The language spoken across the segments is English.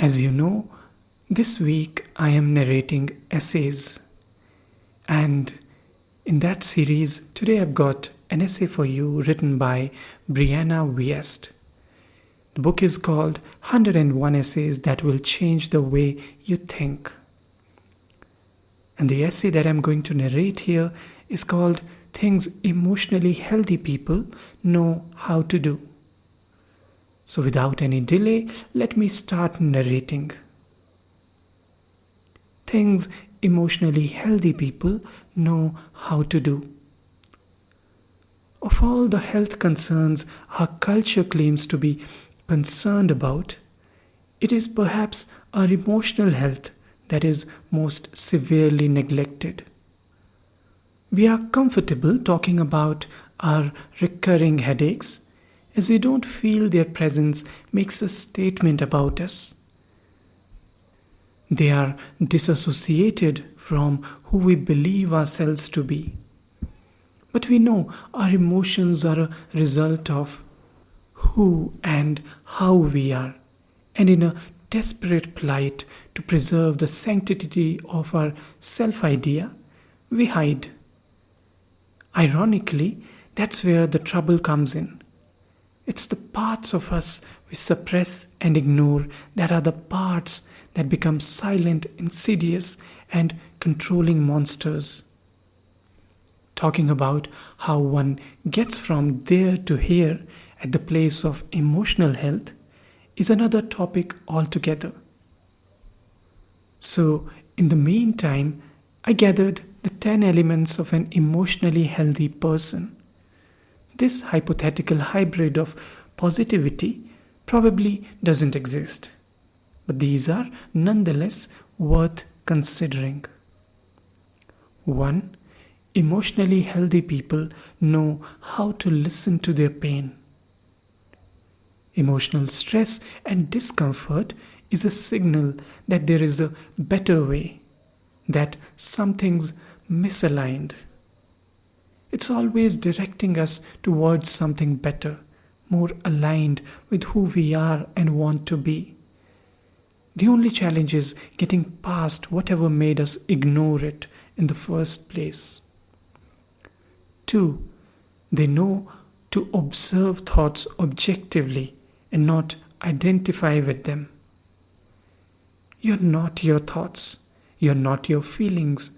As you know, this week I am narrating essays, and in that series, today I've got an essay for you written by Brianna Wiest. The book is called 101 Essays That Will Change the Way You Think. And the essay that I'm going to narrate here is called Things Emotionally Healthy People Know How to Do. So without any delay, let me start narrating. Things emotionally healthy people know how to do. Of all the health concerns our culture claims to be concerned about, it is perhaps our emotional health that is most severely neglected. We are comfortable talking about our recurring headaches, as we don't feel their presence makes a statement about us. They are disassociated from who we believe ourselves to be. But we know our emotions are a result of who and how we are, and in a desperate plight to preserve the sanctity of our self-idea, we hide. Ironically, that's where the trouble comes in. It's the parts of us we suppress and ignore that are the parts that become silent, insidious, and controlling monsters. Talking about how one gets from there to here at the place of emotional health is another topic altogether. So, in the meantime, I gathered the 10 elements of an emotionally healthy person. This hypothetical hybrid of positivity probably doesn't exist, but these are nonetheless worth considering. 1. Emotionally healthy people know how to listen to their pain. Emotional stress and discomfort is a signal that there is a better way, that something's misaligned. It's always directing us towards something better, more aligned with who we are and want to be. The only challenge is getting past whatever made us ignore it in the first place. 2. They know to observe thoughts objectively and not identify with them. You're not your thoughts. You're not your feelings.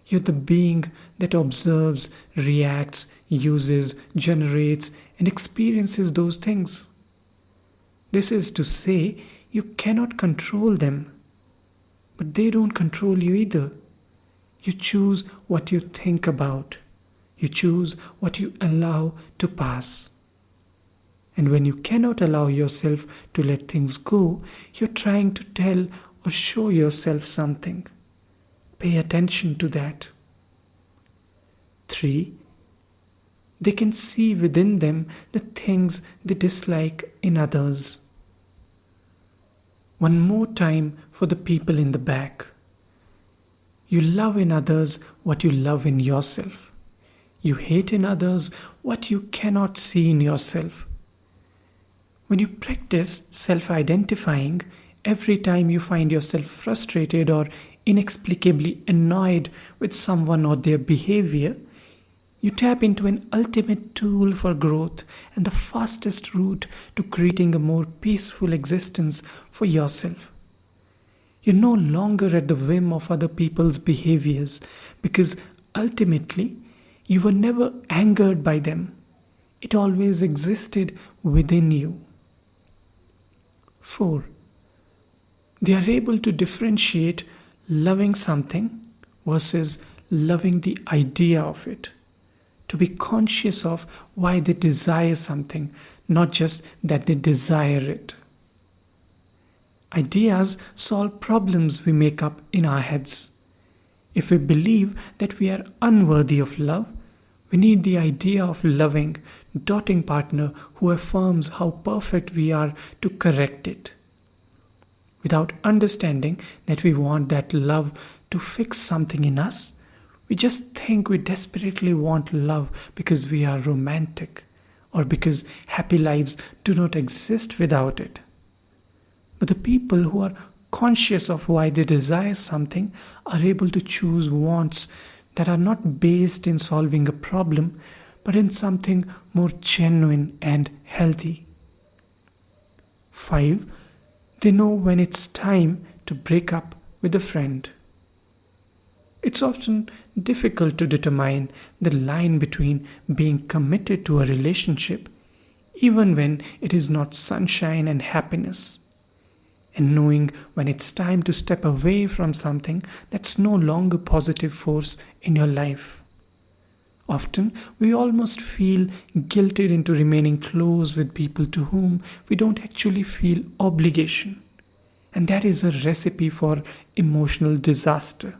You're the being that observes, reacts, uses, generates, and experiences those things. This is to say, you cannot control them, but they don't control you either. You choose what you think about. You choose what you allow to pass. And when you cannot allow yourself to let things go, you're trying to tell or show yourself something. Pay attention to that. 3. They can see within them the things they dislike in others. One more time for the people in the back. You love in others what you love in yourself. You hate in others what you cannot see in yourself. When you practice self-identifying, every time you find yourself frustrated or inexplicably annoyed with someone or their behavior, you tap into an ultimate tool for growth and the fastest route to creating a more peaceful existence for yourself. You're no longer at the whim of other people's behaviors because ultimately you were never angered by them. It always existed within you. 4. They are able to differentiate loving something versus loving the idea of it. To be conscious of why they desire something, not just that they desire it. Ideas solve problems we make up in our heads. If we believe that we are unworthy of love, we need the idea of loving, doting partner who affirms how perfect we are to correct it. Without understanding that we want that love to fix something in us, we just think we desperately want love because we are romantic or because happy lives do not exist without it. But the people who are conscious of why they desire something, are able to choose wants that are not based in solving a problem, but in something more genuine and healthy. 5. They know when it's time to break up with a friend. It's often difficult to determine the line between being committed to a relationship, even when it is not sunshine and happiness, and knowing when it's time to step away from something that's no longer positive force in your life. Often, we almost feel guilted into remaining close with people to whom we don't actually feel obligation. And that is a recipe for emotional disaster.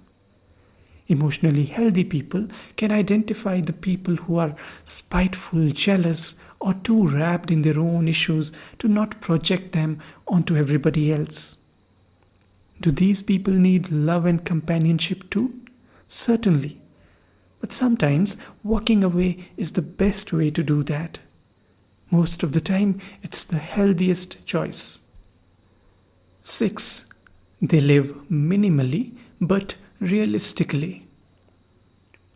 Emotionally healthy people can identify the people who are spiteful, jealous, or too wrapped in their own issues to not project them onto everybody else. Do these people need love and companionship too? Certainly. But sometimes walking away is the best way to do that. Most of the time, it's the healthiest choice. 6. They live minimally but realistically.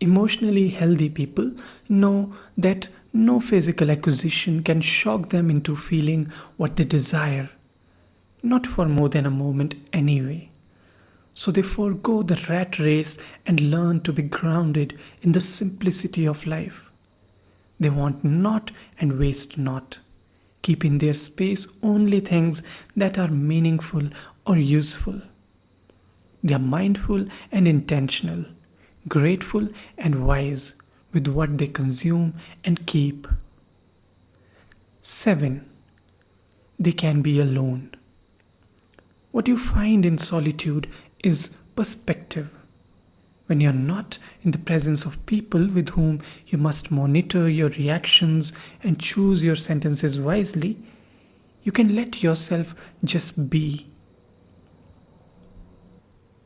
Emotionally healthy people know that no physical acquisition can shock them into feeling what they desire, not for more than a moment anyway. So they forego the rat race and learn to be grounded in the simplicity of life. They want not and waste not, keep in their space only things that are meaningful or useful. They are mindful and intentional, grateful and wise with what they consume and keep. 7. They can be alone. What you find in solitude is perspective. When you're not in the presence of people with whom you must monitor your reactions and choose your sentences wisely, you can let yourself just be.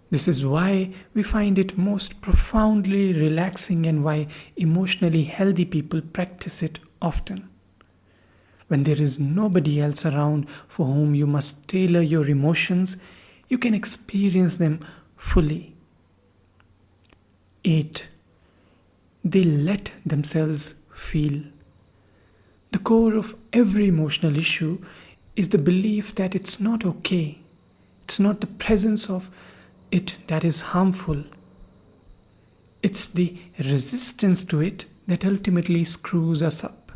This is why we find it most profoundly relaxing and why emotionally healthy people practice it often. When there is nobody else around for whom you must tailor your emotions, you can experience them fully. 8. They let themselves feel. The core of every emotional issue is the belief that it's not okay. It's not the presence of it that is harmful. It's the resistance to it that ultimately screws us up.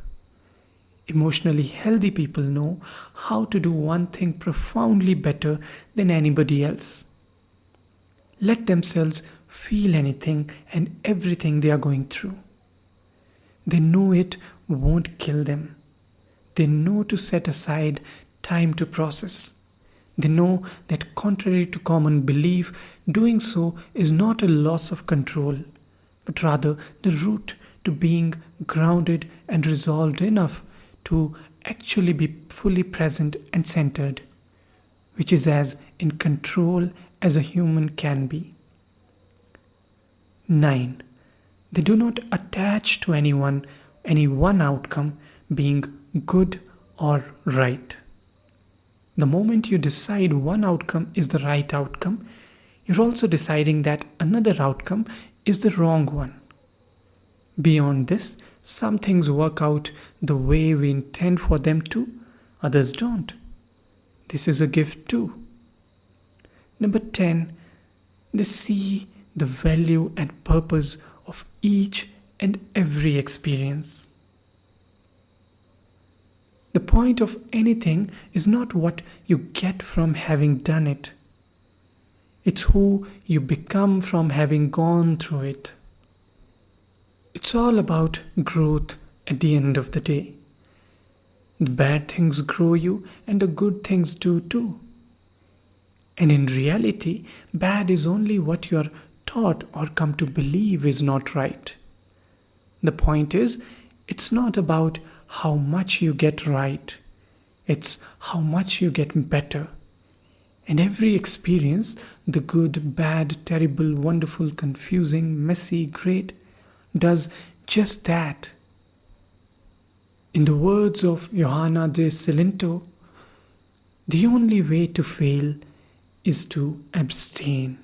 Emotionally healthy people know how to do one thing profoundly better than anybody else. Let themselves feel anything and everything they are going through. They know it won't kill them. They know to set aside time to process. They know that contrary to common belief, doing so is not a loss of control, but rather the route to being grounded and resolved enough to actually be fully present and centered, which is as in control as a human can be. 9. They do not attach to any one outcome being good or right. The moment you decide one outcome is the right outcome, you're also deciding that another outcome is the wrong one. Beyond this, some things work out the way we intend for them to, others don't. This is a gift too. Number 10, they see the value and purpose of each and every experience. The point of anything is not what you get from having done it. It's who you become from having gone through it. It's all about growth at the end of the day. The bad things grow you and the good things do too. And in reality, bad is only what you're taught or come to believe is not right. The point is, it's not about how much you get right. It's how much you get better. And every experience, the good, bad, terrible, wonderful, confusing, messy, great, does just that. In the words of Johanna de Cilento, the only way to fail is to abstain.